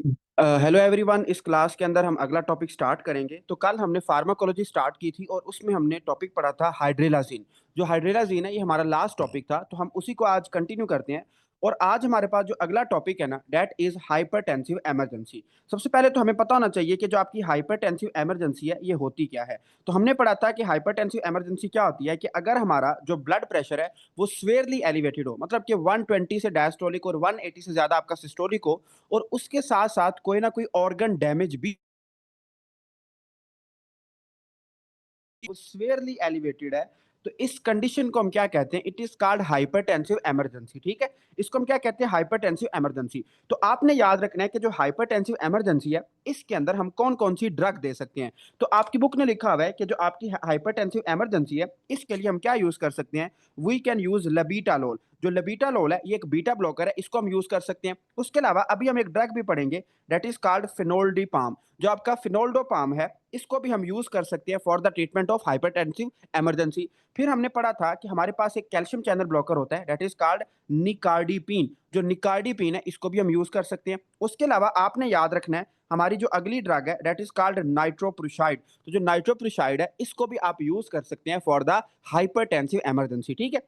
Hello everyone. इस class के अंदर हम अगला टॉपिक स्टार्ट करेंगे। तो कल हमने फार्माकोलॉजी स्टार्ट की थी और उसमें हमने टॉपिक पढ़ा था हाइड्रेलाजीन। जो हाइड्रेलाजीन है ये हमारा लास्ट टॉपिक था, तो हम उसी को आज कंटिन्यू करते हैं। और आज हमारे पास जो अगला टॉपिक है ना, दैट इज हाइपरटेंसिव इमरजेंसी। सबसे पहले तो हमें पता होना चाहिए कि जो आपकी हाइपरटेंसिव इमरजेंसी है ये होती क्या है। तो हमने पढ़ा था कि हाइपरटेंसिव इमरजेंसी क्या होती है कि अगर हमारा जो ब्लड प्रेशर है वो स्वेयरली एलिवेटेड हो, मतलब कि 120 से डायस्टोलिक और 180 से ज्यादा आपका सिस्टोलिक हो, और उसके साथ साथ कोई ना कोई ऑर्गन डैमेज भी स्वेयरली एलिवेटेड है, तो इस कंडीशन को हम क्या कहते हैं? It is called hypertensive emergency. ठीक है, इसको हम क्या कहते हैं? Hypertensive emergency. तो आपने याद रखना है कि जो हाइपरटेंसिव इमरजेंसी है इसके अंदर हम कौन कौन सी ड्रग दे सकते हैं। तो आपकी बुक में लिखा हुआ है कि जो आपकी हाइपरटेंसिव इमरजेंसी है इसके लिए हम क्या यूज कर सकते हैं? We can use labetalol. जो लबीटालोल है ये एक बीटा ब्लॉकर है, इसको हम यूज कर सकते हैं। उसके अलावा अभी हम एक ड्रग भी पढ़ेंगे, दैट इज कॉल्ड फिनोल्डिपाम। जो आपका फिनोल्डोपाम है इसको भी हम यूज कर सकते हैं for the treatment of hypertensive emergency. फिर हमने पढ़ा था कि हमारे पास एक कैल्शियम चैनल ब्लॉकर होता है, दैट इज कॉल्ड निकार्डिपिन। जो निकार्डिपिन है इसको भी हम यूज कर सकते हैं। उसके अलावा आपने याद रखना है हमारी जो अगली ड्रग है दैट इज कॉल्ड नाइट्रोप्रुसाइड। तो जो नाइट्रोप्रुसाइड है इसको भी आप यूज कर सकते हैं फॉर द हाइपरटेंसिव इमरजेंसी। ठीक है,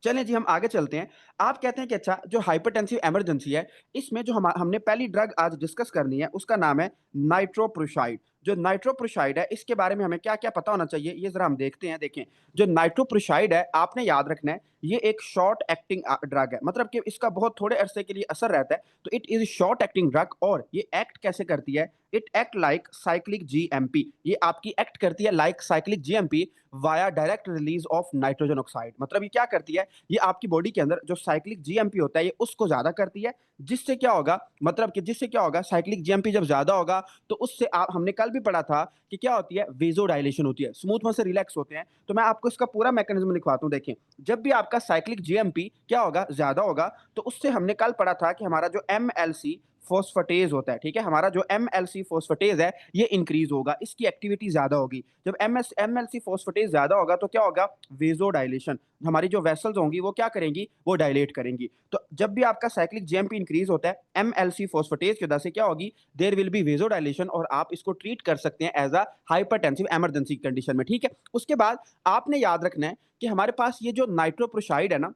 चलें जी हम आगे चलते हैं। आप कहते हैं कि अच्छा जो हाइपरटेंसिव इमरजेंसी है इसमें जो हमने पहली ड्रग आज डिस्कस करनी है उसका नाम है नाइट्रोप्रुसाइड। जो नाइट्रोप्रुसाइड है इसके बारे में हमें क्या क्या पता होना चाहिए ये जरा हम देखते हैं। देखें, जो नाइट्रोप्रुसाइड है आपने याद रखना है ये एक शॉर्ट एक्टिंग ड्रग है, मतलब कि इसका बहुत थोड़े अरसे के लिए असर रहता है। तो it is short acting drug. और ये एक्ट कैसे करती है? It act like cyclic GMP. ये आपकी एक्ट करती है like cyclic GMP via direct release of nitrogen oxide. मतलब ये क्या करती है? ये आपकी बॉडी के अंदर जो साइक्लिक जीएमपी होता है ये उसको ज्यादा करती है। जिससे क्या होगा? मतलब कि जिससे क्या होगा? साइक्लिक जीएमपी जब ज्यादा होगा तो उससे आप, हमने कल भी पढ़ा था कि क्या होती है? वेजोडाइलेशन होती है, स्मूथ मसल रिलैक्स होते हैं। तो मैं आपको इसका पूरा मैकेनिज्म लिखवाता हूं। देखें, जब भी आपका साइक्लिक जीएमपी क्या होगा? ज्यादा होगा, तो उससे हमने कल पढ़ा था कि हमारा जो एमएलसी फोस्फेटेज होता है, ठीक है, हमारा जो एमएलसी फोस्फेटेज है ये इंक्रीज होगा, इसकी एक्टिविटी ज्यादा होगी। जब एमएलसी फोस्फेटेज ज्यादा होगा तो क्या होगा? वेजोडाइलेशन। हमारी जो वेसल्स होंगी वो क्या करेंगी? वो डायलेट करेंगी। तो जब भी आपका साइक्लिक जीएमपी इंक्रीज होता है एमएलसी फोस्फेटेज की वजह से क्या होगी? देयर विल बी वेजोडाइलेशन, और आप इसको ट्रीट कर सकते हैं as a hypertensive emergency condition में। ठीक है, उसके बाद आपने याद रखना है कि हमारे पास ये जो नाइट्रोप्रोसाइड है ना,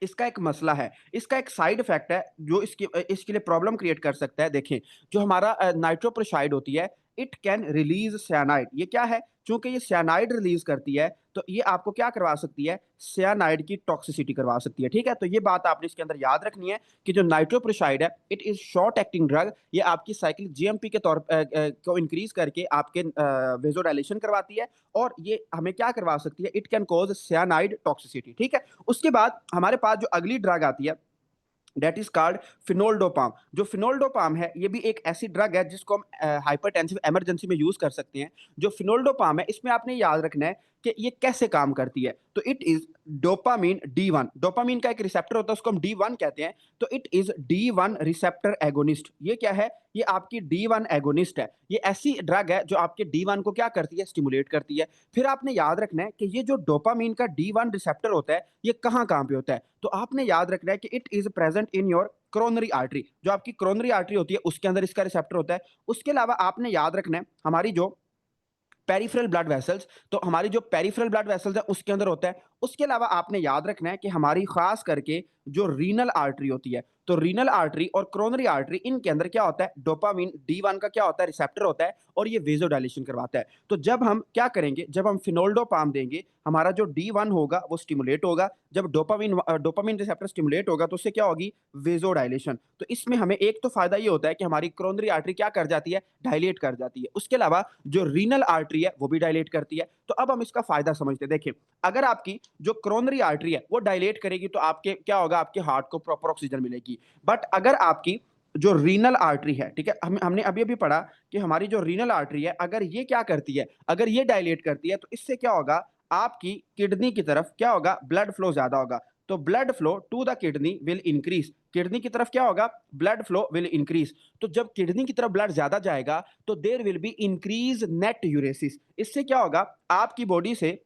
इसका एक मसला है, इसका एक साइड इफेक्ट है जो इसके लिए प्रॉब्लम क्रिएट कर सकता है। देखें, जो हमारा नाइट्रोप्रोसाइड होती है इट कैन रिलीज सियानाइड। ये क्या है? चूंकि ये सियानाइड रिलीज करती है तो ये आपको क्या करवा सकती है? सियानाइड की टॉक्सिसिटी करवा सकती है। ठीक है, तो ये बात आपने इसके अंदर याद रखनी है कि जो नाइट्रोप्रोसाइड है it is short acting drug. ये आपकी साइक्लिक जीएमपी के को इंक्रीज करके आपके वेजोडाइलेशन करवाती है, और ये हमें क्या करवा सकती है? It can cause cyanide toxicity. ठीक है, उसके बाद हमारे पास जो अगली ड्रग आती है डेट इज कॉल्ड फिनोल्डोपाम। जो फिनोल्डोपाम है ये भी एक ऐसी ड्रग है जिसको हम हाइपरटेंसिव इमरजेंसी में यूज कर सकते हैं। जो फिनोल्डोपाम है इसमें आपने याद रखना है कि ये कैसे काम करती है। तो it is dopamine D1. Dopamine का एक रिसेप्टर होता है उसको हम डी1 कहते हैं। तो it is D1 receptor agonist. ये क्या है? ये आपकी डी1 एगोनिस्ट है। ये ऐसी ड्रग है जो आपके डी1 को क्या करती है? स्टिमुलेट करती है। फिर आपने याद रखना है कि ये जो डोपामीन का डी1 रिसेप्टर होता है ये कहाँ कहाँ पे होता है? तो आपने याद रखना है कि it is present in your coronary artery. जो आपकी क्रोनरी आर्टरी होती है उसके अंदर इसका रिसेप्टर होता है। उसके अलावा आपने याद रखना है हमारी जो पेरिफेरल ब्लड वेसल्स, तो हमारी जो पेरिफेरल ब्लड वेसल्स है उसके अंदर होता है। उसके अलावा आपने याद रखना है कि हमारी खास करके जो रीनल आर्टरी होती है, तो रीनल आर्टरी और क्रोनरी आर्टरी इनके अंदर क्या होता है? डोपामीन डी1 का क्या होता है? रिसेप्टर होता है, और ये वेजोडाइलेशन करवाता है। तो जब हम क्या करेंगे? जब हम फिनोल्डोपाम देंगे हमारा जो डी1 होगा वो स्टिमुलेट होगा। जब डोपामीन रिसेप्टर स्टिमुलेट होगा तो उससे क्या होगी? वेजोडाइलेशन। तो इसमें हमें एक तो फायदा ये होता है कि हमारी क्रोनरी आर्टरी क्या कर जाती है? डायलेट कर जाती है। उसके अलावा जो रीनल आर्टरी है वो भी डायलेट करती है। तो अब हम इसका फायदा समझते हैं। देखिए, अगर आपकी जो क्रोनरी आर्टरी है वो डायलेट करेगी तो आपके क्या होगा? आपके हार्ट को प्रॉपर ऑक्सीजन मिलेगी। बट अगर आपकी जो रीनल आर्टरी है, ठीक है, हमने अभी अभी पढ़ा कि हमारी जो रीनल आर्टरी है अगर ये क्या करती है? अगर ये डायलेट करती है तो इससे क्या होगा? आपकी किडनी की तरफ क्या होगा? ब्लड फ्लो ज्यादा होगा। तो blood flow to the kidney will increase. Kidney की तरफ क्या होगा? Blood flow will increase. तो जब किडनी की तरफ ब्लड ज्यादा जाएगा तो there will be increase natriuresis. इससे क्या होगा? आपकी बॉडी से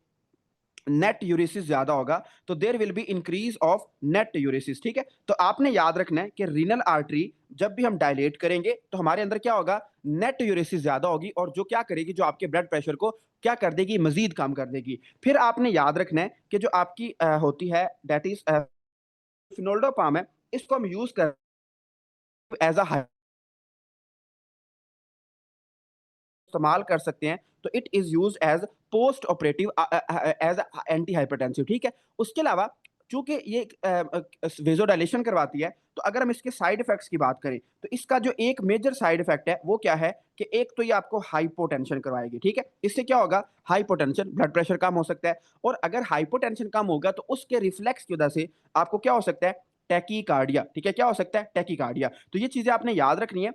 नेट यूरेसिस ज्यादा होगा तो there will be increase of natriuresis, ठीक है। तो आपने याद रखना है कि रीनल आर्टरी जब भी हम डायलेट करेंगे तो हमारे अंदर क्या होगा, नेट यूरेसिस ज्यादा होगी, और जो क्या करेगी, जो आपके ब्लड प्रेशर को क्या कर देगी, मजीद कम कर देगी। फिर आपने याद रखना है कि जो आपकी होती है दैट इज फिनोल्डोपाम है, इसको हम यूज कर एज अ इस्तेमाल कर सकते हैं, तो it is use as post operative as anti hypertensive, ठीक है। उसके अलावा चूंकि ये वेजोडाइलेशन करवाती है, तो अगर हम इसके साइड इफेक्ट्स की बात करें तो इसका जो एक मेजर साइड इफेक्ट है वो क्या है कि एक तो ये आपको हाइपोटेंशन करवाएगी, ठीक है। इससे क्या होगा, हाइपोटेंशन, ब्लड प्रेशर कम हो सकता है, और अगर हाइपोटेंशन कम होगा तो उसके रिफ्लेक्स की वजह से आपको क्या हो सकता है, टैकीकार्डिया, ठीक है। क्या हो सकता है, टैकीकार्डिया। तो ये चीजें आपने याद रखनी है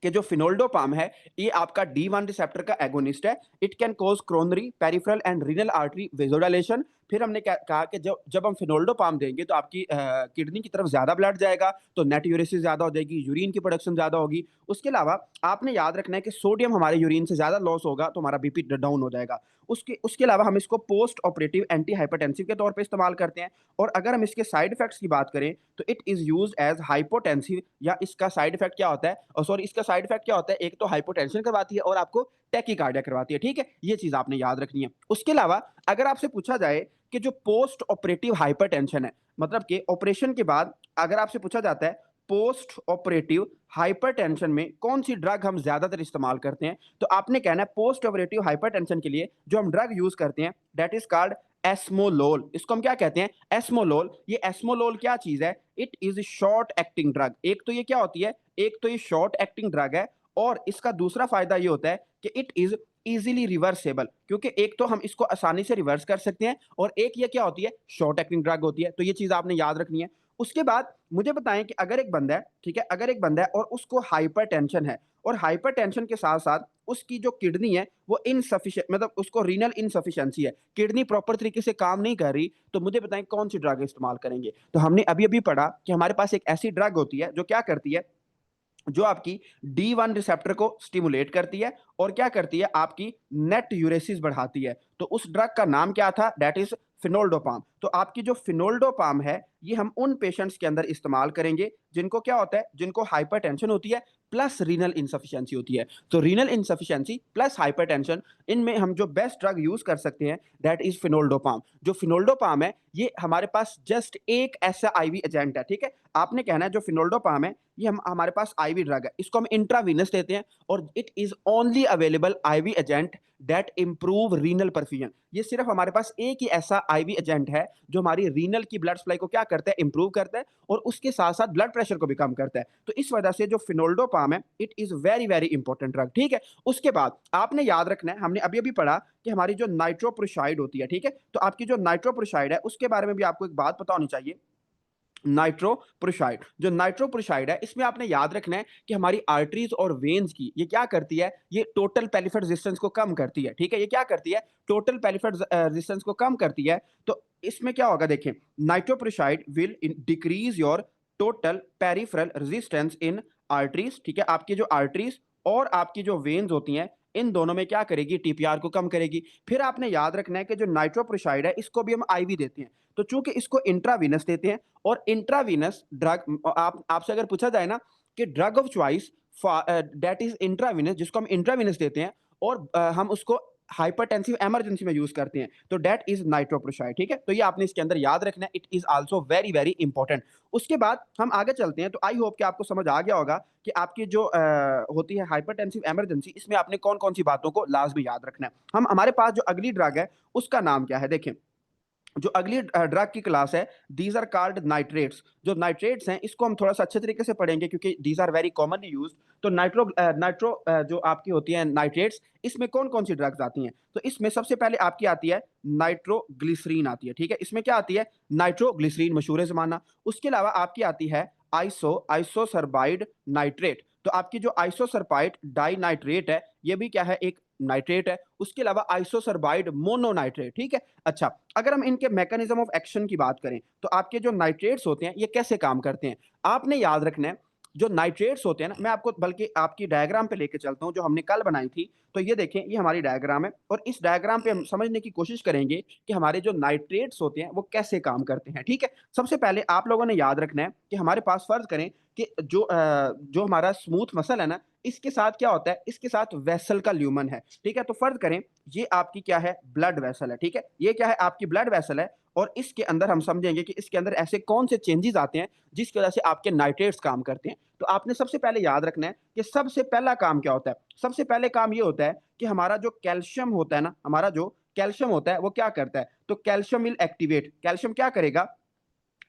कि जो फिनोल्डोपाम है ये आपका D1 रिसेप्टर का एगोनिस्ट है। It can cause coronary, peripheral and renal artery vasodilation. फिर हमने कहा कि जब जब हम फिनोल्डोपाम देंगे तो आपकी किडनी की तरफ ज्यादा ब्लड जाएगा, तो नेट यूरेसिस ज्यादा हो जाएगी, यूरिन की प्रोडक्शन ज्यादा होगी। उसके अलावा आपने याद रखना है कि सोडियम हमारे यूरिन से ज्यादा लॉस होगा तो हमारा बीपी डाउन हो जाएगा। उसके उसके अलावा हम इसको पोस्ट ऑपरेटिव एंटी हाइपरटेंसिव के तौर पे इस्तेमाल करते हैं। और अगर हम इसके साइड इफेक्ट्स की बात करें तो it is use as hypotensive, या इसका साइड इफेक्ट क्या होता है, और सॉरी इसका साइड इफेक्ट क्या होता है, एक तो हाइपोटेंशन करवाती है और आपको टैकीकार्डिया करवाती है, ठीक है। ये चीज आपने याद रखनी है। उसके अलावा अगर आपसे पूछा जाए कि जो पोस्ट ऑपरेटिव हाइपरटेंशन है, मतलब कि ऑपरेशन के बाद अगर आपसे पूछा जाता है पोस्ट ऑपरेटिव हाइपरटेंशन में कौन सी ड्रग हम ज्यादातर इस्तेमाल करते हैं, तो आपने कहना है पोस्ट ऑपरेटिव हाइपरटेंशन के लिए जो हम ड्रग यूज करते हैं दैट इज कॉल्ड एस्मोलोल। इसको हम क्या कहते हैं, एस्मोलोल। ये एस्मोलोल क्या चीज है, it is short acting drug. एक तो ये क्या होती है, एक तो ये शॉर्ट एक्टिंग ड्रग है, और इसका दूसरा फायदा ये होता है कि इट इज इजीली रिवर्सेबल, क्योंकि एक तो हम इसको आसानी से रिवर्स कर सकते हैं, और एक ये क्या होती है, शॉर्ट एक्टिंग ड्रग होती है। तो ये चीज आपने याद रखनी है। उसके बाद मुझे बताएं कि अगर एक बंदा है, ठीक है, अगर एक बंदा है और उसको हाइपरटेंशन है, और हाइपरटेंशन के साथ साथ उसकी जो किडनी है वो इनसफिशिएंट, मतलब उसको रीनल इनसफिशिएंसी है, किडनी प्रॉपर तरीके से काम नहीं कर रही, तो मुझे बताएं कौन सी ड्रग इस्तेमाल करेंगे। तो हमने अभी अभी पढ़ा कि हमारे पास एक ऐसी ड्रग होती है जो क्या करती है, जो आपकी D1 रिसेप्टर को स्टिमुलेट करती है और क्या करती है, आपकी नेट यूरेसिस बढ़ाती है। तो उस ड्रग का नाम क्या था, दैट इज फिनोल्डोपाम। तो आपकी जो फिनोल्डोपाम है ये हम उन पेशेंट्स के अंदर इस्तेमाल करेंगे जिनको क्या होता है, जिनको हाइपरटेंशन होती है प्लस रीनल इनसफिशिएंसी होती है। तो रीनल इनसफिशिएंसी प्लस हाइपरटेंशन, इनमें हम जो बेस्ट ड्रग यूज कर सकते हैं दैट इज फिनोल्डोपाम। जो फिनोल्डोपाम है ये हमारे पास जस्ट एक ऐसा आईवी एजेंट है, ठीक है। आपने कहना है जो फिनोल्डोपाम है ये हम हमारे पास आईवी ड्रग है, इसको हम इंट्रावीनस देते हैं, और it is only available IV agent that improve renal perfusion. ये सिर्फ हमारे पास एक ही ऐसा आईवी एजेंट है जो हमारी रीनल की ब्लड सप्लाई को क्या करता है, इंप्रूव करता है, और उसके साथ साथ ब्लड प्रेशर को भी कम करता है। तो इस वजह से जो फिनोल्डोपाम है it is very very important drug, ठीक है। उसके बाद आपने याद रखना है, हमने अभी अभी पढ़ा कि हमारी जो नाइट्रोप्रोसाइड होती है, ठीक है, तो आपकी जो नाइट्रोप्रोसाइड है उसके बारे में भी आपको एक बात पता होनी चाहिए। नाइट्रोप्रोसाइड, जो नाइट्रोप्रोसाइड है इसमें आपने याद रखना है कि हमारी आर्टरीज और वेन्स की ये क्या करती है, ये टोटल पेरिफेरल रेजिस्टेंस को कम करती है, ठीक है। ये क्या करती है, टोटल पेरिफेरल रेजिस्टेंस को कम करती है। तो इसमें क्या होगा, देखें, nitroprusside will decrease your total peripheral resistance in arteries, ठीक है। आपकी जो आर्टरीज और आपकी जो वेन्स होती हैं इन दोनों में क्या करेगी, टीपीआर को कम करेगी। फिर आपने याद रखना है कि जो नाइट्रोप्रोसाइड है इसको भी हम आईवी देते हैं, तो चूंकि इसको इंट्रावीनस देते हैं, और इंट्रावीनस ड्रग आपसे अगर पूछा जाए ना कि drug of choice that is intravenous, जिसको हम इंट्रावीनस देते हैं और हम उसको हाइपरटेंसिव इमरजेंसी में यूज करते हैं, तो दैट इज नाइट्रोप्रोसाइड, ठीक है। तो ये आपने इसके अंदर याद रखना है, it is also very very important. उसके बाद हम आगे चलते हैं, तो आई होप कि आपको समझ आ गया होगा कि आपकी जो होती है हाइपरटेंसिव इमरजेंसी, इसमें आपने कौन कौन सी बातों को लाजमी याद रखना है। हम हमारे पास जो अगली ड्रग है उसका नाम क्या है, देखें, जो अगली ड्रग की क्लास है दीज आर कॉल्ड नाइट्रेट्स। जो नाइट्रेट्स हैं इसको हम थोड़ा सा अच्छे तरीके से पढ़ेंगे क्योंकि these are very commonly used. तो नाइट्रो जो आपकी होती है नाइट्रेट्स, इसमें कौन कौन सी ड्रग्स आती हैं, तो इसमें सबसे पहले आपकी आती है नाइट्रोग्लिसरीन आती है, ठीक है। इसमें क्या आती है, नाइट्रोग्लिसरीन मशहूर जमाना। उसके अलावा आपकी आती है आइसोसरबाइड नाइट्रेट। तो आपकी जो आइसोसरबाइड डाई नाइट्रेट है ये भी क्या है, एक नाइट्रेट है। उसके अलावा आइसोसरबाइड मोनोनाइट्रेट, ठीक है। अच्छा, अगर हम इनके मैकेनिज्म ऑफ एक्शन की बात करें तो आपके जो नाइट्रेट्स होते हैं ये कैसे काम करते हैं, आपने याद रखना है जो नाइट्रेट्स होते हैं ना, मैं आपको बल्कि आपकी डायग्राम पे लेके चलता हूँ जो हमने कल बनाई थी। तो ये देखें, ये हमारी डायग्राम है और इस डायग्राम पे हम समझने की कोशिश करेंगे कि हमारे जो नाइट्रेट्स होते हैं वो कैसे काम करते हैं, ठीक है? सबसे पहले आप लोगों ने याद रखना है कि हमारे पास फ़र्ज़ करें कि जो हमारा स्मूथ मसल है ना, इसके साथ क्या होता है, इसके साथ वेसल का ल्यूमन है, ठीक है? तो फ़र्ज़ करें ये आपकी क्या है, ब्लड वेसल है, ठीक है? ये क्या है, आपकी ब्लड वेसल है और इसके अंदर हम समझेंगे कि इसके अंदर ऐसे कौन से चेंजेज़ आते हैं जिसकी वज़ह से आपके नाइट्रेट्स काम करते हैं। तो आपने सबसे पहले याद रखना है कि सबसे पहला काम क्या होता है? सबसे पहले काम ये होता है कि हमारा जो कैल्शियम होता है ना, हमारा जो कैल्शियम होता है वो क्या करता है? तो कैल्शियम विल एक्टिवेट, कैल्शियम क्या करेगा?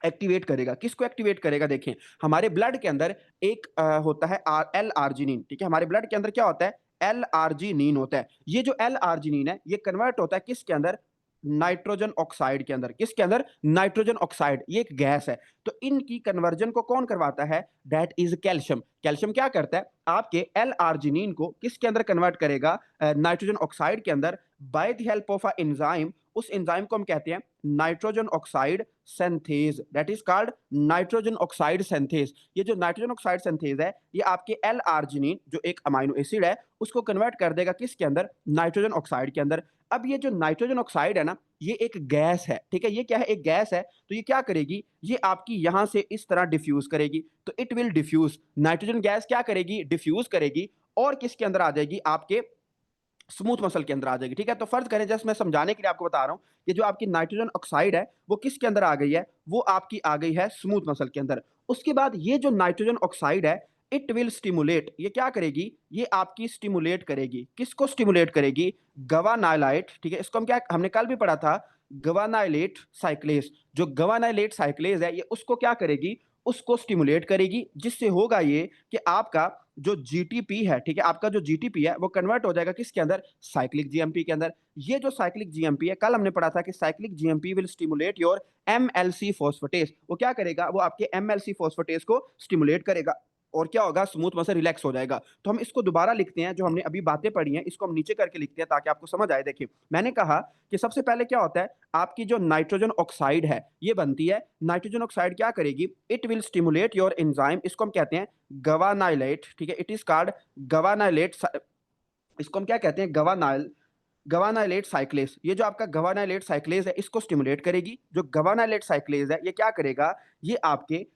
एक्टिवेट करेगा। किसको एक्टिवेट करेगा? देखें, हमारे ब्लड के अंदर एक होता है एल-आर्जिनिन, ठीक है? हमारे ब्लड के अंदर क्या होता है? एल-आर्जिनिन होता है। ये जो एल-आर्जिनिन है, ये कन्वर्ट होता है किसके अंदर? नाइट्रोजन ऑक्साइड के अंदर। किसके अंदर? नाइट्रोजन ऑक्साइड, ये एक गैस है। तो इनकी कन्वर्जन को कौन करवाता है? That is calcium. कैल्शियम क्या करता है? आपके एल-आर्जिनिन को किसके अंदर कन्वर्ट करेगा? नाइट्रोजन ऑक्साइड के अंदर by the help of a enzyme. उस एंजाइम को हम कहते हैं nitrogen oxide synthase, that is called nitrogen oxide synthase. ये जो नाइट्रोजन ऑक्साइड सिंथेज है, ये आपके एल आर्जिनिन जो एक अमाइनो एसिड है उसको कन्वर्ट कर देगा किसके अंदर? नाइट्रोजन ऑक्साइड के अंदर। अब ये जो नाइट्रोजन ऑक्साइड है ना, ये एक गैस है, ठीक है? ये क्या है? एक गैस है। तो ये क्या करेगी? ये आपकी यहां से इस तरह डिफ्यूज करेगी। तो it will diffuse, nitrogen gas क्या करेगी? डिफ्यूज करेगी और किसके अंदर आ जाएगी? आपके स्मूथ मसल के अंदर आ जाएगी, ठीक है? तो फर्ज करें, जस्ट मैं समझाने के लिए आपको बता रहा हूँ कि जो आपकी नाइट्रोजन ऑक्साइड है वो किसके अंदर आ गई है? वो आपकी आ गई है स्मूथ मसल के अंदर। उसके बाद ये जो नाइट्रोजन ऑक्साइड है, इट विल स्टिमुलेट, ये क्या करेगी? ये आपकी स्टिमुलेट करेगी। किसको स्टिमुलेट करेगी? गवानाइलाइट, ठीक है? इसको हम क्या, हमने कल भी पढ़ा था, गवानाइलेट साइक्लेज। जो गवानाइलेट साइक्लेज है, ये उसको क्या करेगी? उसको स्टिमुलेट करेगी, जिससे होगा ये कि आपका जो जीटीपी है, ठीक है? आपका जो जीटीपी है वो कन्वर्ट हो जाएगा किसके अंदर? साइक्लिक जीएमपी के अंदर। ये जो साइक्लिक जीएमपी है, कल हमने पढ़ा था कि cyclic GMP will stimulate your MLC phosphatase. वो क्या करेगा? वो आपके एमएलसी फॉस्फेटेस को स्टिमुलेट करेगा और क्या होगा? स्मूथ मसल रिलैक्स हो जाएगा। तो हम इसको दोबारा लिखते हैं, जो हमने अभी बातें पढ़ी हैं इसको हम नीचे करके लिखते हैं ताकि आपको समझ आए। देखिए, मैंने कहा कि सबसे पहले क्या होता है? आपकी जो नाइट्रोजन ऑक्साइड है ये बनती है। नाइट्रोजन ऑक्साइड क्या करेगी? It will stimulate your enzyme, इसको हम कहते हैं गवानाइलेट, ठीक है? It is called guanylate. इसको हम क्या कहते हैं? गवानाइलेट साइक्लेज। ये जो आपका गवानाइलेट साइक्लेज है इसको स्टिमुलेट करेगी। जो गवानाइलेट साइक्लेज है ये क्या करेगा? ये आपके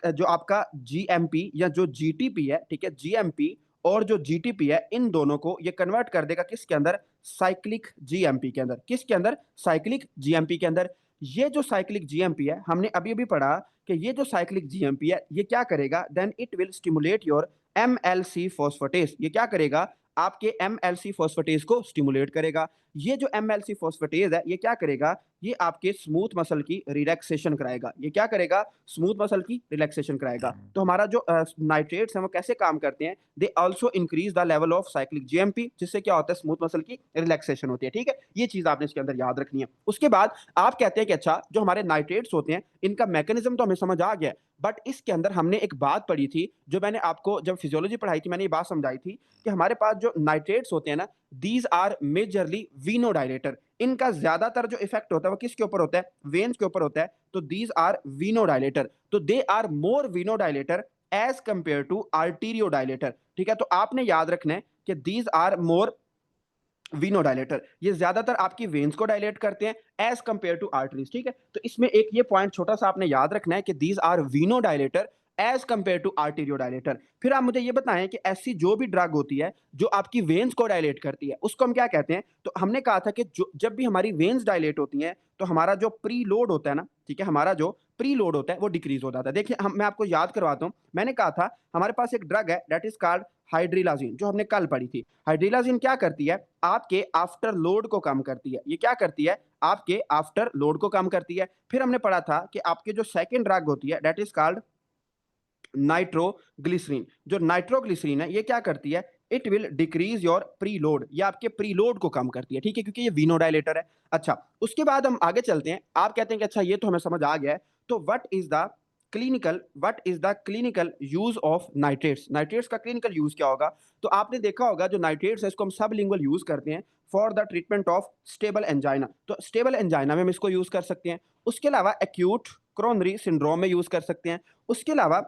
जो आपका जीएमपी या जो जीटीपी है, ठीक है? जीएमपी और जो जीटीपी है, इन दोनों को ये कन्वर्ट कर देगा किसके अंदर? साइक्लिक जीएमपी के अंदर। किसके अंदर? साइक्लिक जीएमपी के अंदर। ये जो साइक्लिक जीएमपी है, हमने अभी अभी पढ़ा कि ये जो साइक्लिक जीएमपी है ये क्या करेगा? Then it will stimulate your MLC phosphatase. ये क्या करेगा? आपके एमएलसी फॉस्फेटेज को स्टिमुलेट करेगा। ये जो एमएलसी फॉस्फेटेज है ये क्या करेगा? ये आपके स्मूथ मसल की रिलैक्सेशन कराएगा। ये क्या करेगा? स्मूथ मसल की रिलैक्सेशन कराएगा। तो हमारा जो नाइट्रेट्स हैं वो कैसे काम करते हैं? They also increase the level of cyclic GMP, जिससे क्या होता है? स्मूथ मसल की रिलैक्सेशन होती है, ठीक है? ये चीज आपने इसके अंदर याद रखनी है। उसके बाद आप कहते हैं कि अच्छा, जो हमारे नाइट्रेट्स होते हैं इनका मैकेनिज्म तो हमें समझ आ गया, बट इसके अंदर हमने एक बात पढ़ी थी, जो मैंने आपको जब फिजियोलॉजी पढ़ाई थी मैंने ये बात समझाई थी कि हमारे पास जो नाइट्रेट्स होते हैं ना, दीज आर मेजरली वीनोडाइलेटर। इनका ज्यादातर जो इफेक्ट होता है वो किसके ऊपर होता है? वेन्स के ऊपर होता है। तो दीज आर वीनोडाइलेटर, तो they are more venodilator as compare to arteriodilator, ठीक है? तो आपने याद रखना है कि दीज आर मोर वीनोडाइलेटर, ये ज्यादातर आपकी वेन्स को डायलेट करते हैं एज कंपेयर टू आर्टरीज, ठीक है? तो इसमें एक ये पॉइंट छोटा सा आपने याद रखना है कि these are venodilator as compare to arteriodilator. फिर आप मुझे ये बताएं कि ऐसी जो भी ड्रग होती है जो आपकी वेन्स को डायलेट करती है उसको हम क्या कहते हैं? तो हमने कहा था कि जब भी हमारी वेन्स डायलेट होती हैं तो हमारा जो प्री लोड होता है ना, ठीक है, हमारा जो प्री लोड होता है वो डिक्रीज हो जाता है। देखिए, मैं आपको याद करवाता हूँ, मैंने कहा था हमारे पास एक ड्रग है दैट इज कॉल्ड हाइड्रिलाजीन, जो हमने कल पढ़ी थी। हाइड्रिलाजीन क्या करती है? आपके आफ्टर लोड को कम करती है। ये क्या करती है? आपके आफ्टर लोड को कम करती है। फिर हमने पढ़ा था कि आपके जो सेकंड ड्रग होती है दैट इज कॉल्ड नाइट्रोग्लिसरीन। जो नाइट्रोग्लिसरीन है ये क्या करती है? It will decrease your preload, ये आपके प्रीलोड को कम करती है, ठीक है? क्योंकि ये वीनोडाइलेटर है। अच्छा, उसके बाद हम आगे चलते हैं। आप कहते हैं कि अच्छा ये तो हमें समझ आ गया है, तो what is the clinical use of nitrates? Nitrates का क्लिनिकल यूज क्या होगा? तो आपने देखा होगा जो नाइट्रेट्स है इसको हम सबलिंगुअल यूज करते हैं for the treatment of stable angina. तो स्टेबल एंजाइना में हम इसको यूज कर सकते हैं। उसके अलावा एक्यूट क्रोनरी सिंड्रोम में यूज कर सकते हैं। उसके अलावा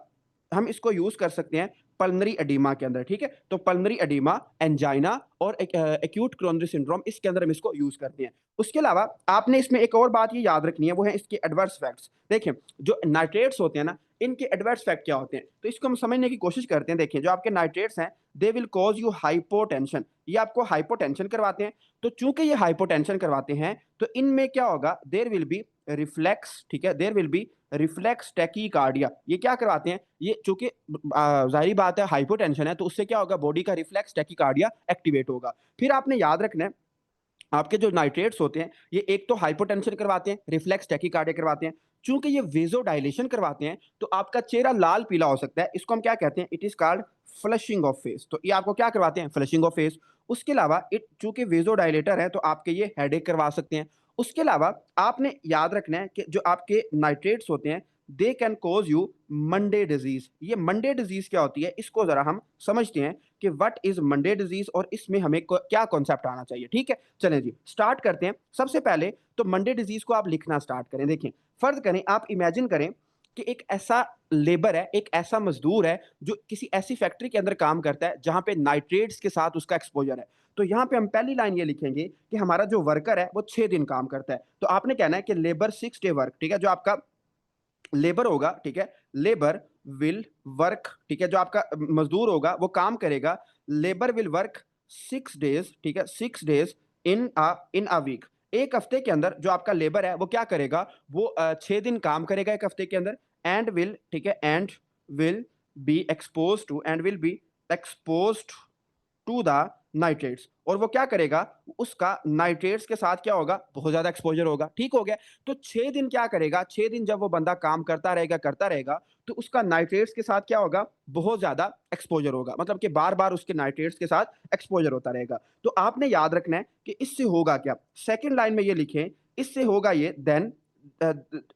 हम इसको यूज कर सकते हैं पल्मनरी एडीमा के अंदर, ठीक है। तो पल्मनरी एडीमा, एंजाइना और एक्यूट कोरोनरी सिंड्रोम, इसके अंदर हम इसको यूज करते हैं। उसके अलावा आपने इसमें एक और बात ये याद रखनी है, वो है इसके एडवर्स फैक्ट्स। देखिए जो नाइट्रेट्स होते हैं ना, इनके एडवर्स फैक्ट क्या होते हैं, तो इसको हम समझने की कोशिश करते हैं। देखिए जो आपके नाइट्रेट्स हैं, they will cause you hypotension, ये आपको हाइपोटेंशन करवाते हैं। तो चूंकि ये हाइपोटेंशन करवाते हैं, तो इनमें क्या होगा, देयर विल बी रिफ्लेक्स, ठीक है, there will be reflex tachycardia. ये क्या करवाते हैं, ये चूंकि जाहिर बात है हाइपोटेंशन है, तो उससे क्या होगा, बॉडी का रिफ्लेक्स टैकीकार्डिया एक्टिवेट होगा। फिर आपने याद रखना है, आपके जो नाइट्रेट्स होते हैं, ये एक तो हाइपोटेंशन करवाते हैं, रिफ्लेक्स टैकीकार्डिया करवाते हैं। चूंकि ये वेजोडाइलेशन करवाते हैं, तो आपका चेहरा लाल पीला हो सकता है। इसको हम क्या कहते हैं, it is called flushing of face. तो ये आपको क्या करवाते हैं, फ्लशिंग ऑफ फेस। उसके अलावा इट चूंकि वेजोडाइलेटर है, तो आपके ये हेडेक करवा सकते हैं। उसके अलावा आपने याद रखना है कि जो आपके नाइट्रेट्स होते हैं, they can cause you Monday disease. ये मंडे डिजीज क्या होती है, इसको जरा हम समझते हैं कि व्हाट इज मंडे डिजीज और इसमें हमें क्या कॉन्सेप्ट आना चाहिए, ठीक है। चलें जी स्टार्ट करते हैं। सबसे पहले तो मंडे डिजीज को आप लिखना स्टार्ट करें। देखें, फर्ज करें, आप इमेजिन करें कि एक ऐसा लेबर है, एक ऐसा मजदूर है जो किसी ऐसी फैक्ट्री के अंदर काम करता है जहां पे नाइट्रेट्स के साथ उसका एक्सपोजर है। तो यहाँ पे हम पहली लाइन ये लिखेंगे कि हमारा जो वर्कर है वो 6 दिन काम करता है। तो आपने कहना है कि लेबर 6 डे वर्क, ठीक है। जो आपका लेबर होगा, ठीक है, लेबर विल वर्क, ठीक है, जो आपका मजदूर होगा वो काम करेगा, लेबर विल वर्क 6 डेज, ठीक है, 6 डेज इन अ वीक। एक हफ्ते के अंदर जो आपका लेबर है वो क्या करेगा, वो 6 दिन काम करेगा एक हफ्ते के अंदर। एंड विल, ठीक है, and will be expose to, and will be expose to the nitrates. और वो क्या करेगा, उसका नाइट्रेट्स के साथ क्या होगा, बहुत ज्यादा एक्सपोजर होगा, ठीक हो गया। तो 6 दिन क्या करेगा, 6 दिन जब वो बंदा काम करता रहेगा, तो उसका नाइट्रेट्स के साथ क्या होगा, बहुत ज्यादा एक्सपोजर होगा, मतलब कि बार बार उसके नाइट्रेट्स के साथ एक्सपोजर होता रहेगा। तो आपने याद रखना है कि इससे होगा क्या, सेकेंड लाइन में ये लिखें, इससे होगा ये, देन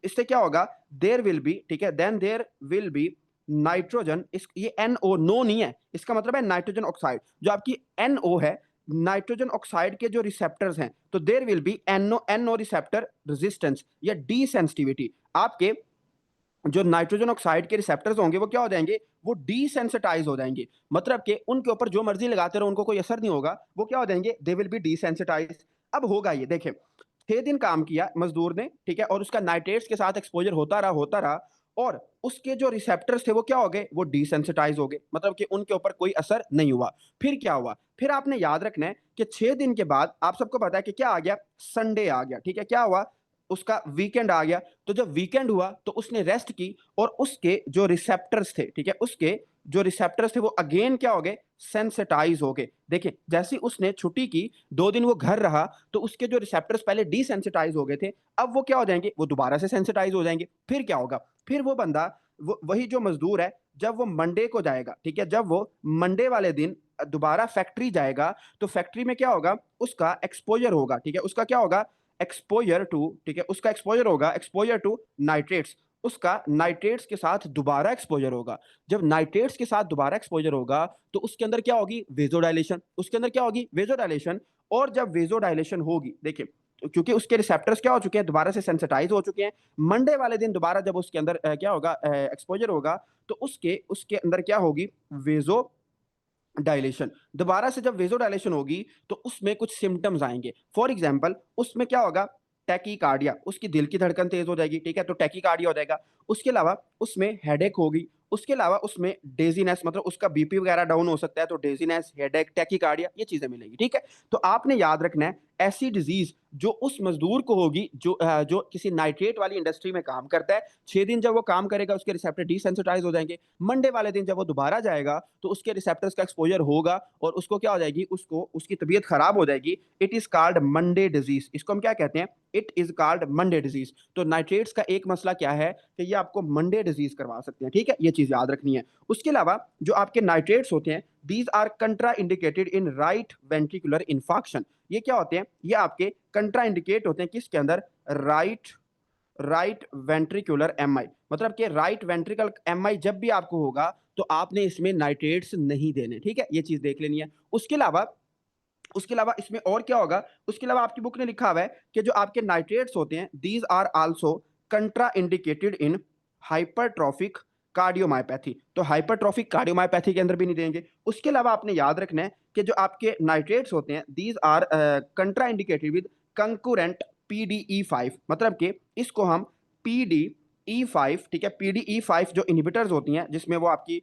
इससे क्या होगा, देर विल बी, ठीक है, then there will be nitrogen, इस ये NO नो नहीं है, इसका मतलब है नाइट्रोजन ऑक्साइड। जो आपकी NO है, नाइट्रोजन ऑक्साइड के जो रिसेप्टर्स हैं, तो there will be NO receptor resistance या डीसेंसिटिविटी। आपके जो नाइट्रोजन ऑक्साइड के रिसेप्टर्स होंगे वो क्या हो जाएंगे, वो डीसेंसिटाइज हो जाएंगे। मतलब कि उनके ऊपर जो मर्जी लगाते रहो उनको कोई असर नहीं होगा, वो क्या हो जाएंगे, दे विल बी डीसेंसिटाइज। अब होगा ये, देखें 6 दिन काम किया मजदूर ने, ठीक है, और उसका नाइट्रेट्स के साथ एक्सपोजर होता रहा, और उसके जो रिसेप्टर्स थे वो क्या हो गए, वो डिसेंसिटाइज हो गए, मतलब कि उनके ऊपर कोई असर नहीं हुआ। फिर क्या हुआ, फिर आपने याद रखना है कि 6 दिन के बाद आप सबको पता है कि क्या आ गया, संडे आ गया, ठीक है, क्या हुआ, उसका वीकेंड आ गया। तो जब वीकेंड हुआ तो उसने रेस्ट की, और उसके जो रिसेप्टर्स थे, ठीक है, उसके जो रिसेप्टर्स थे वो अगेन क्या हो गए, सेंसिटाइज हो गए। देखिए जैसे उसने छुट्टी की, 2 दिन वो घर रहा, तो उसके जो रिसेप्टर्स पहले डिसेंसिटाइज हो गए थे, अब वो क्या हो जाएंगे, वो दोबारा से सेंसिटाइज हो जाएंगे। फिर क्या होगा, फिर वो बंदा, वो वही जो मजदूर है, जब वो मंडे को जाएगा, ठीक है, जब वो मंडे वाले दिन दोबारा फैक्ट्री जाएगा, तो फैक्ट्री में क्या होगा, उसका एक्सपोजर होगा, ठीक है, उसका क्या होगा, एक्सपोजर टू, ठीक है, उसका एक्सपोजर होगा, एक्सपोजर टू नाइट्रेट्स। उसका नाइट्रेट्स के साथ दोबारा एक्सपोजर होगा। जब नाइट्रेट्स के साथ दोबारा एक्सपोजर होगा, तो उसके अंदर क्या होगी, वेजोडाइलेशन, उसके अंदर क्या होगी, वेजोडाइलेशन। और जब वेजोडाइलेशन होगी, देखिए क्योंकि उसके रिसेप्टर्स क्या हो चुके हैं, दोबारा से सेंसिटाइज हो चुके हैं, मंडे वाले दिन दोबारा जब उसके अंदर क्या होगा, एक्सपोजर होगा, तो उसके उसके अंदर क्या होगी, वेजो डायलेशन। दोबारा से जब वेजोडायलेशन होगी, तो उसमें कुछ सिम्टम्स आएंगे। फॉर एग्जांपल उसमें क्या होगा, टैकीकार्डिया, उसकी दिल की धड़कन तेज हो जाएगी, ठीक है, तो टैकीकार्डिया हो जाएगा। उसके अलावा उसमें हेडेक होगी, उसके अलावा उसमें डेजीनेस, मतलब उसका बीपी वगैरह डाउन हो सकता है, तो डेजीनेस, हेडेक, टैकीकार्डिया, ये चीजें मिलेगी, ठीक है। तो आपने याद रखना है, ऐसी डिजीज जो उस मजदूर को होगी जो किसी नाइट्रेट वाली इंडस्ट्री में काम करता है, 6 दिन जब वो काम करेगा उसके रिसेप्टर डिसेंसिटाइज हो जाएंगे। मंडे वाले दिन जब वो दोबारा जाएगा, तो उसके रिसेप्टर्स का एक्सपोजर होगा, और उसको क्या हो जाएगी, उसको उसकी तबीयत खराब हो जाएगी। It is called Monday disease, इसको हम क्या कहते हैं, it is called Monday disease. तो नाइट्रेट्स का एक मसला क्या है कि ये आपको मंडे डिजीज करवा सकते हैं, ठीक है, ये चीज याद रखनी है। उसके अलावा जो आपके नाइट्रेट्स होते हैं, these are contraindicated in right ventricular infarction. ये क्या होते हैं, ये आपके कंट्रा इंडिकेट होते हैं किसके अंदर, राइट वेंट्रिकुलर एमआई, मतलब कि राइट वेंट्रिकल एमआई जब भी आपको होगा, तो आपने इसमें नाइट्रेट्स नहीं देने, ठीक है, ये चीज देख लेनी है। उसके अलावा इसमें और क्या होगा, उसके अलावा आपकी बुक ने लिखा हुआ है कि जो आपके नाइट्रेट्स होते हैं, these are also contraindicated in hypertrophic cardiomyopathy, तो हाइपरट्रॉफिक कार्डियोमायोपैथी के अंदर भी नहीं देंगे। उसके अलावा आपने याद रखना है कि जो आपके नाइट्रेट्स होते हैं these are contraindicated with concurrent PDE5, मतलब कि इसको हम PDE5, ठीक है, PDE5 जो इनहिबिटर्स होती हैं जिसमें वो आपकी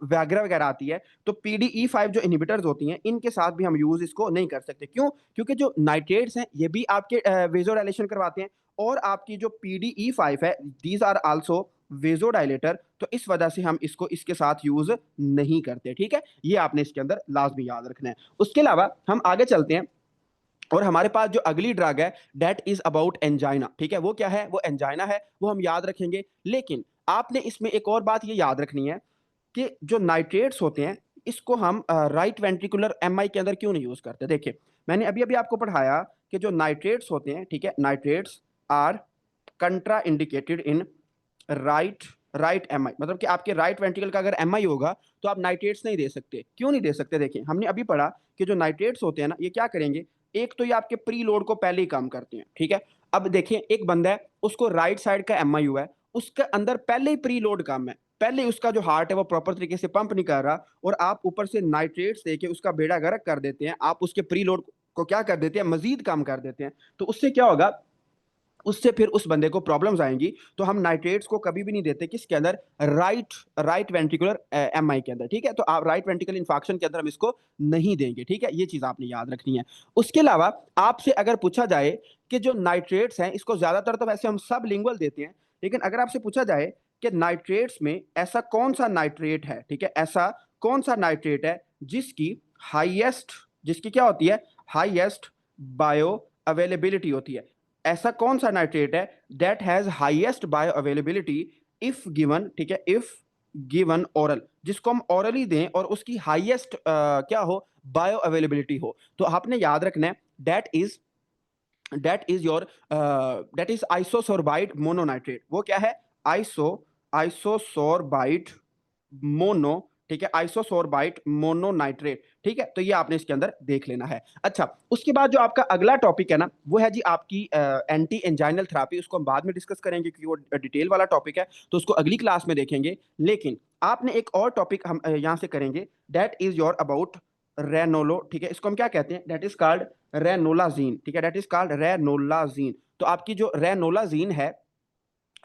वैग्रा वगैरह आती है, तो PDE5 जो इनहिबिटर्स होती हैं इनके साथ भी हम यूज इसको नहीं कर सकते। क्यों? क्योंकि जो नाइट्रेट्स हैं ये भी आपके वेजोडाइलेशन करवाते हैं, और आपकी जो PDE5 है दीज आर आल्सो वेजोडाइलेटर, तो इस वजह से हम इसको इसके साथ यूज नहीं करते। ठीक है, ये आपने इसके अंदर लाजमी याद रखना है। उसके अलावा हम आगे चलते हैं, और हमारे पास जो अगली ड्रग है दैट इज अबाउट एंजाइना। ठीक है, वो क्या है? वो एंजाइना है, वो हम याद रखेंगे। लेकिन आपने इसमें एक और बात ये याद रखनी है कि जो नाइट्रेट्स होते हैं इसको हम राइट वेंट्रिकुलर एमआई के अंदर क्यों नहीं यूज करते। देखिए, मैंने अभी अभी आपको पढ़ाया कि जो नाइट्रेट्स होते हैं, ठीक है, nitrates are contraindicated in right right MI, मतलब कि आपके राइट वेंट्रिकल का अगर एमआई होगा तो आप नाइट्रेट्स नहीं दे सकते। क्यों नहीं दे सकते? देखिए, हमने अभी पढ़ा कि जो नाइट्रेट्स होते हैं ना, ये क्या करेंगे, एक तो ये आपके प्री लोड को पहले ही कम करते हैं। ठीक है, अब देखिए एक बंदा है उसको राइट साइड का एमआई हुआ है, उसके अंदर पहले ही प्री लोड कम है, पहले ही उसका जो हार्ट है वो प्रॉपर तरीके से पंप नहीं कर रहा, और आप ऊपर से नाइट्रेट्स देके उसका बेड़ा गर्क कर देते हैं, आप उसके प्री लोड को क्या कर देते हैं, मजीद कम कर देते हैं। तो उससे क्या होगा, उससे फिर उस बंदे को प्रॉब्लम्स आएंगी। तो हम नाइट्रेट्स को कभी भी नहीं देते किसके अंदर, राइट वेंट्रिकुलर एमआई के अंदर। ठीक है, तो आप राइट वेंट्रिकल इन्फाक्शन के अंदर हम इसको नहीं देंगे। ठीक है, ये चीज आपने याद रखनी है। उसके अलावा आपसे अगर पूछा जाए कि जो नाइट्रेट्स हैं इसको ज्यादातर तो वैसे हम सब लिंगुअल देते हैं, लेकिन अगर आपसे पूछा जाए कि नाइट्रेट्स में ऐसा कौन सा नाइट्रेट है, ठीक है, ऐसा कौन सा नाइट्रेट है जिसकी हाईएस्ट, जिसकी क्या होती है, हाईएस्ट बायो अवेलेबिलिटी होती है, ऐसा कौन सा नाइट्रेट है that has highest bio availability if given, ठीक है, इफ गिवन ओरल, जिसको हम ओरली दें और उसकी हाईएस्ट क्या हो, बायो अवेलेबिलिटी हो। तो आपने याद रखना है दैट इज आइसोसोर्बाइड मोनोनाइट्रेट। वो क्या है? आइसोसोर्बाइड मोनो, ठीक है, आइसोसोर्बाइट मोनोनाइट्रेट। ठीक है, तो ये आपने इसके अंदर देख लेना है। अच्छा, उसके बाद जो आपका अगला टॉपिक है ना, वो है जी आपकी एंटी एंजाइनल थेरेपी। उसको हम बाद में डिस्कस करेंगे क्योंकि वो डिटेल वाला टॉपिक है, तो उसको अगली क्लास में देखेंगे। लेकिन आपने एक और टॉपिक हम यहाँ से करेंगे, दैट इज योर अबाउट रेनोलो। ठीक है, इसको हम क्या कहते हैं, दैट इज कॉल्ड रेनोलाजीन। ठीक है, दैट इज कॉल्ड रेनोलाजीन। तो आपकी जो रेनोलाजीन है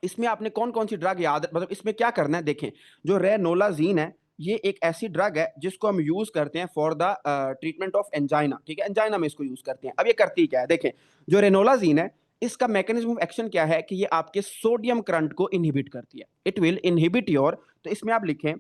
इसमें आपने कौन कौन सी ड्रग याद, मतलब इसमें क्या करना है, देखें, जो रेनोलाजीन है ये एक ऐसी ड्रग है जिसको हम यूज करते हैं for the treatment of angina. ठीक है, एंजाइना में इसको यूज करते हैं। अब ये करती क्या है, देखें, जो रेनोलाजीन है इसका मैकेनिज्म ऑफ एक्शन क्या है कि ये आपके सोडियम करंट को इनहिबिट करती है। इट विल इनहिबिट योर, तो इसमें आप लिखें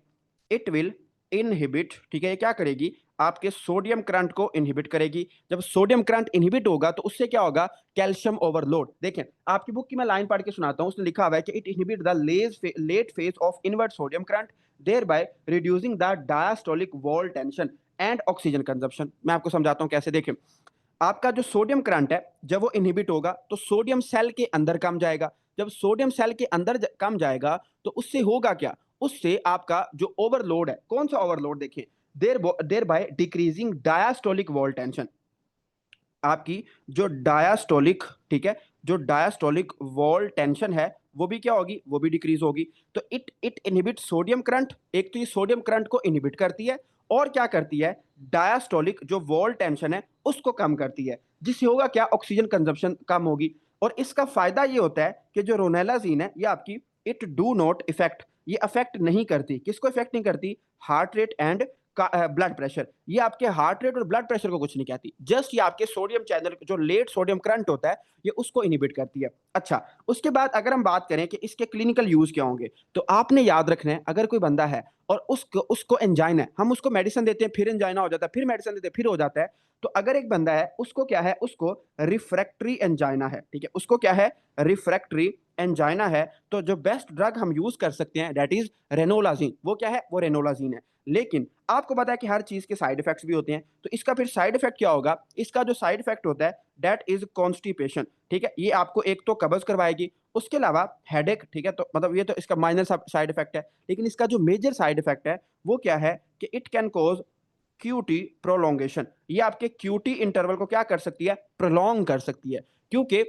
इट विल इनहिबिट, ठीक है, ये क्या करेगी, आपके सोडियम करंट को इनहिबिट करेगी। जब सोडियम करंट इनहिबिट होगा तो उससे क्या होगा, कैल्शियम ओवरलोड। देखें, आपकी बुक की मैं लाइन पढ़ के सुनाता हूं, उसने लिखा हुआ है कि it inhibit the late phase of inward sodium current thereby reducing the diastolic wall tension and oxygen consumption। मैं आपको समझाता हूं कैसे। देखें, आपका जो सोडियम करंट है जब वो इनहिबिट होगा तो सोडियम सेल के अंदर कम जाएगा। जब सोडियम सेल के अंदर कम जाएगा तो उससे होगा क्या, उससे आपका जो ओवरलोड है, कौन सा ओवरलोड, देखें, there by decreasing diastolic wall tension. आपकी जो डायास्टोलिक, ठीक है, जो डायास्टोलिक वॉल टेंशन है वो भी क्या होगी, वो भी डिक्रीज होगी। तो इट इनहिबिट सोडियम करंट, एक तो ये सोडियम करंट को इनहिबिट करती है, और क्या करती है, डायास्टोलिक जो वॉल टेंशन है उसको कम करती है, जिससे होगा क्या, ऑक्सीजन कंजप्शन कम होगी। और इसका फायदा ये होता है कि जो रोनेलाजीन है ये आपकी इट डू नॉट इफेक्ट, ये अफेक्ट नहीं करती, किसको इफेक्ट नहीं करती, heart rate and blood pressure. ये आपके हार्ट रेट और ब्लड प्रेशर को कुछ नहीं कहती, जस्ट ये आपके सोडियम चैनल जो लेट सोडियम करंट होता है ये उसको इनहिबिट करती है। अच्छा, उसके बाद अगर हम बात करें कि इसके क्लिनिकल यूज क्या होंगे, तो आपने याद रखना है, अगर कोई बंदा है और उसको उसको एंजाइना है, हम उसको मेडिसिन देते हैं, फिर एंजाइना हो जाता है, फिर मेडिसिन देते हैं, फिर हो जाता है। तो अगर एक बंदा है उसको क्या है, उसको रिफ्रैक्टरी एंजाइना है, ठीक है, उसको क्या है, रिफ्रैक्टरी एंजाइना है, तो जो बेस्ट ड्रग हम यूज कर सकते हैं दैट इज रेनोलाजीन। वो क्या है, वो रेनोलाजीन है। लेकिन आपको पता है कि हर चीज के साइड इफेक्ट्स भी होते हैं, तो इसका फिर साइड इफेक्ट क्या होगा, इसका जो साइड इफेक्ट होता है दैट इज कॉन्स्टिपेशन। ठीक है, ये आपको एक तो कब्ज करवाएगी, उसके अलावा हेडेक। ठीक है, तो मतलब ये तो इसका माइनर साइड इफेक्ट है, लेकिन इसका जो मेजर साइड इफेक्ट है वो क्या है कि it can cause QT prolongation. ये आपके क्यूटी इंटरवल को क्या कर सकती है, प्रोलोंग कर सकती है। क्योंकि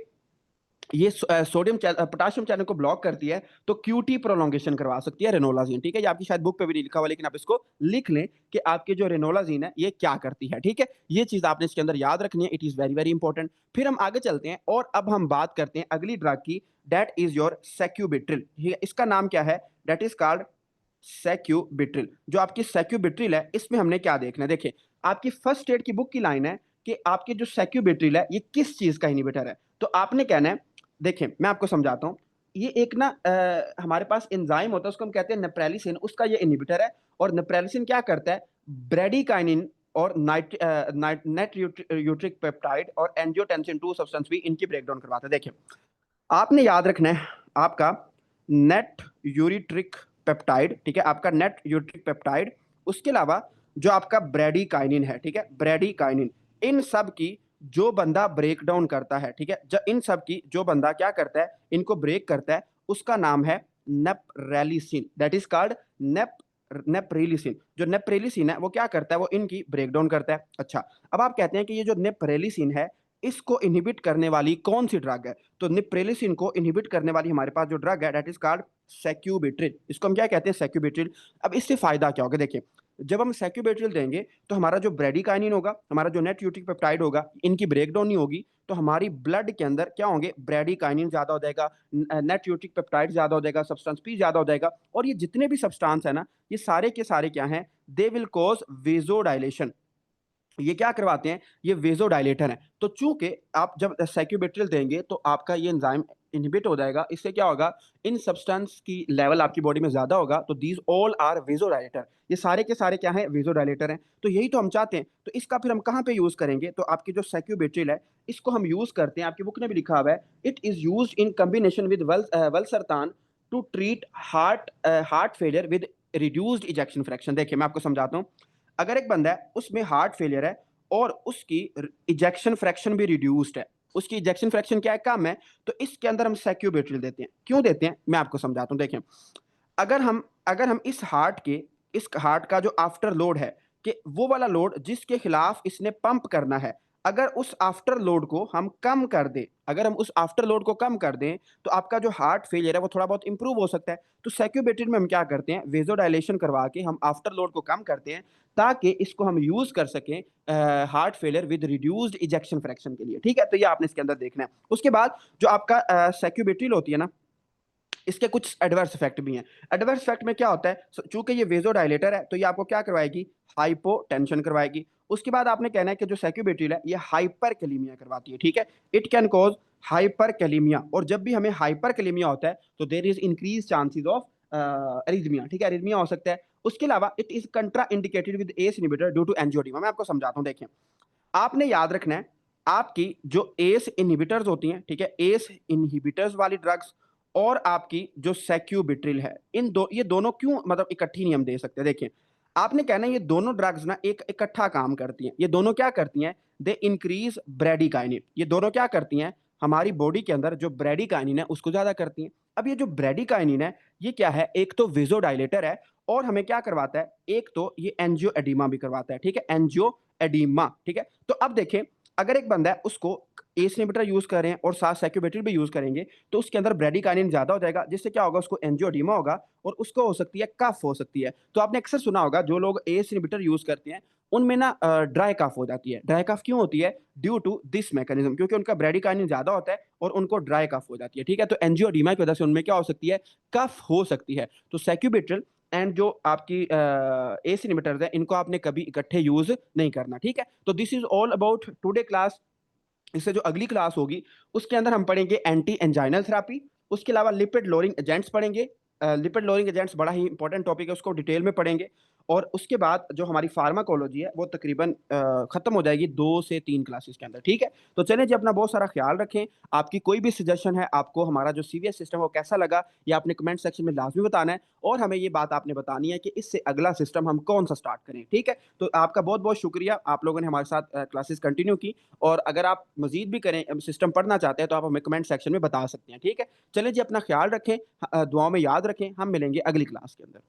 ये सोडियम पोटेशियम चैनल को ब्लॉक करती है, तो क्यूटी प्रोलॉन्गेशन करवा सकती है रेनोलाजीन, ठीक है? ये आपकी शायद बुक पे भी नहीं लिखा हुआ, लेकिन आप इसको लिख लें कि आपकी जो रेनोलाजीन है ये क्या करती है, ठीक है? ये चीज़ आपने इसके अंदर याद रखनी है, it is very very important. फिर हम आगे चलते हैं और अब हम बात करते हैं अगली ड्रग की, दैट इज़ योर सेक्यूबिट्रिल, ठीक है? इसका नाम क्या है? That is called sacubitril. जो आपकी सेक्यूबिट्रिल है, इसमें हमने क्या देखना है? देखिए, आपकी फर्स्ट एड की बुक की लाइन है कि आपकी जो सेक्यूबिट्रिल है, ये किस चीज़ का इन्हिबिटर है? तो आपने कहना है, देखिए मैं आपको समझाता हूँ। ये एक ना हमारे पास एंजाइम होता है, उसको हम कहते हैं नेप्रेलिसिन, उसका ये इन्हिबिटर है। और नेप्रेलिसिन क्या करता है? ब्रैडीकाइनिन और नेट्यूट्रिक पेप्टाइड और एंजियोटेंसिन 2 सब्सटेंस भी इनकी ब्रेकडाउन करवाता है। देखिए, आपने याद रखना है आपका नेट यूरिट्रिक पेप्टाइड, ठीक है? आपका नेट यूरिट्रिक पेप्टाइड, उसके अलावा जो आपका ब्रैडीकाइनिन है, ठीक है? ब्रैडीकाइनिन, इन सब की जो बंदा ब्रेक डाउन करता है, ठीक है? इन सब की जो बंदा क्या करता है, इनको ब्रेक करता है, उसका नाम है नेप्रेलिसिन, दैट इज कॉल्ड नेप्रेलिसिन। जो नेप्रेलिसिन है वो क्या करता है? वो इनकी ब्रेक डाउन करता है। अच्छा, अब आप कहते हैं कि ये जो नेप्रेलिसिन है, इसको इनहिबिट करने वाली कौन सी ड्रग है? तो निप्रेलिसिन को इनहिबिट करने वाली हमारे पास जो ड्रग है, दैट इज कॉल्ड सेक्यूबिट्रिल। इसको हम क्या कहते हैं? सेक्यूबिट्रिल। अब इससे फायदा क्या होगा? देखिए, जब हम सेक्यूबिट्रिल देंगे तो हमारा जो ब्रैडीकाइनिन होगा, हमारा जो नेट यूट्रिक पेप्टाइड होगा, इनकी ब्रेकडाउन नहीं होगी, तो हमारी ब्लड के अंदर क्या होंगे? ब्रैडीकाइनिन ज्यादा हो जाएगा, नेट यूट्रिक पेप्टाइड ज्यादा हो जाएगा, सब्सटेंस पी ज्यादा हो जाएगा, और ये जितने भी सब्सटेंस है ना, ये सारे के सारे क्या हैं? They will cause vasodilation. ये क्या करवाते हैं? ये वेज़ोडाइलेटर हैं। तो चूँकि आप जब सैक्यूबिट्रिल देंगे तो आपका ये एंजाइम इन्हिबिट हो जाएगा। इससे क्या होगा? इन सब्सटेंस की लेवल आपकी बॉडी में ज़्यादा होगा, तो दीज़ ऑल आर वेज़ोडाइलेटर। ये सारे के सारे क्या हैं? वेज़ोडाइलेटर हैं। तो यही तो हम चाहते हैं। तो इसका फिर हम कहाँ पे यूज़ करेंगे? तो आपकी जो सैक्यूबिट्रिल है, इसको हम यूज़ करते हैं, आपकी बुक में भी लिखा हुआ है, it is used in combination with valsartan to treat heart failure with reduced ejection fraction. देखिए, मैं आपको समझाता हूँ। अगर एक बंदा है, उसमें हार्ट फेलियर है और उसकी इजेक्शन फ्रैक्शन भी रिड्यूस्ड है, उसकी इजेक्शन फ्रैक्शन क्या है? कम है, तो इसके अंदर हम सैक्यूबिट्रिल देते हैं। क्यों देते हैं? मैं आपको समझाता हूँ। देखें, अगर हम इस हार्ट का जो आफ्टर लोड है, कि वो वाला लोड जिसके खिलाफ इसने पंप करना है, अगर उस आफ्टर लोड को हम कम कर दें, अगर हम उस आफ्टर लोड को कम कर दें, तो आपका जो हार्ट फेलियर है वो थोड़ा बहुत इंप्रूव हो सकता है। तो सैक्यूबिट्रिल में हम क्या करते हैं? वेज़ोडाइलेशन करवा के हम आफ्टर लोड को कम करते हैं, ताकि इसको हम यूज़ कर सकें heart failure with reduced ejection fraction के लिए, ठीक है? तो ये आपने इसके अंदर देखना है। उसके बाद जो आपका सैक्यूबिट्रिल होती है ना, इसके कुछ एडवर्स इफेक्ट भी हैं। एडवर्स इफेक्ट में क्या होता है? चूंकि ये वेज़ोडाइलेटर है, तो ये आपको क्या करवाएगी? हाइपोटेंशन करवाएगी। उसके बाद आपने कहना है कि जो सैक्यूबिट्रिल है, ये हाइपरकैलेमिया करवाती है, ठीक है? इट कैन कॉज हाइपरकैलेमिया, और जब भी हमें हाइपरकैलेमिया होता है, तो there is increase chances of arrhythmia, ठीक है? एरिथमिया हो सकता है। उसके अलावा it is contraindicated with ACE inhibitor due to angioedema. मैं आपको समझाता हूँ। देखिए, आपने याद रखना है, आपकी जो एस इनहिबिटर्स होती हैं, ठीक है? एस इनहिबिटर्स वाली ड्रग्स और आपकी जो सैक्यूबिट्रिल है, ये दोनों क्यों मतलब इकट्ठी नहीं हम दे सकते? देखिए, आपने कहना है ये दोनों ड्रग्स ना एक इकट्ठा काम करती हैं। ये दोनों क्या करती हैं? They increase bradykinin. ये दोनों क्या करती हैं? हमारी बॉडी के अंदर जो ब्रैडीकाइनिन है उसको ज्यादा करती हैं। अब ये जो ब्रैडीकाइनिन है, ये क्या है? एक तो वेज़ोडाइलेटर है, और हमें क्या करवाता है? एक तो ये एंजियो एडिमा भी करवाता है, ठीक है? एंजियो एडिमा, ठीक है? तो अब देखें, अगर एक बंदा है, उसको एस इनहिबिटर यूज कर रहे हैं और साथ सैक्यूबिट्रिल भी यूज करेंगे, तो उसके अंदर ब्रैडीकाइनिन ज्यादा हो जाएगा, जिससे क्या होगा? उसको एंजियोडेमा होगा और उसको हो सकती है कफ हो सकती है। तो आपने अक्सर सुना होगा, जो लोग एस इनहिबिटर यूज करते हैं उनमें ना ड्राई कफ हो जाती है। ड्राई कफ क्यों होती है? ड्यू टू दिस मैकेनिज्म, क्योंकि उनका ब्रैडीकाइनिन ज्यादा होता है और उनको ड्राई कफ हो जाती है, ठीक है? तो एंजियोडेमा की वजह से उनमें क्या हो सकती है? कफ हो सकती है। तो सैक्यूबिट्रिल एंड जो आपकी एस इनहिबिटर्स हैं, इनको आपने कभी इकट्ठे यूज नहीं करना, ठीक है? तो this is all about today class. इससे जो अगली क्लास होगी, उसके अंदर हम पढ़ेंगे एंटी एंजाइनल थेरेपी, उसके अलावा लिपिड लोअरिंग एजेंट्स पढ़ेंगे। लिपिड लोअरिंग एजेंट्स बड़ा ही इंपॉर्टेंट टॉपिक है, उसको डिटेल में पढ़ेंगे। और उसके बाद जो हमारी फार्माकोलॉजी है, वो तकरीबन खत्म हो जाएगी 2 से 3 क्लासेस के अंदर, ठीक है? तो चलें जी, अपना बहुत सारा ख्याल रखें। आपकी कोई भी सजेशन है, आपको हमारा जो सीवीएस सिस्टम है वो कैसा लगा, ये आपने कमेंट सेक्शन में लाजमी बताना है, और हमें ये बात आपने बतानी है कि इससे अगला सिस्टम हम कौन सा स्टार्ट करें, ठीक है? तो आपका बहुत बहुत शुक्रिया, आप लोगों ने हमारे साथ क्लासेस कंटिन्यू की। और अगर आप मजीद भी करें, सिस्टम पढ़ना चाहते हैं, तो आप हमें कमेंट सेक्शन में बता सकते हैं, ठीक है? चलें जी, अपना ख्याल रखें, दुआओं में याद रखें। हम मिलेंगे अगली क्लास के अंदर।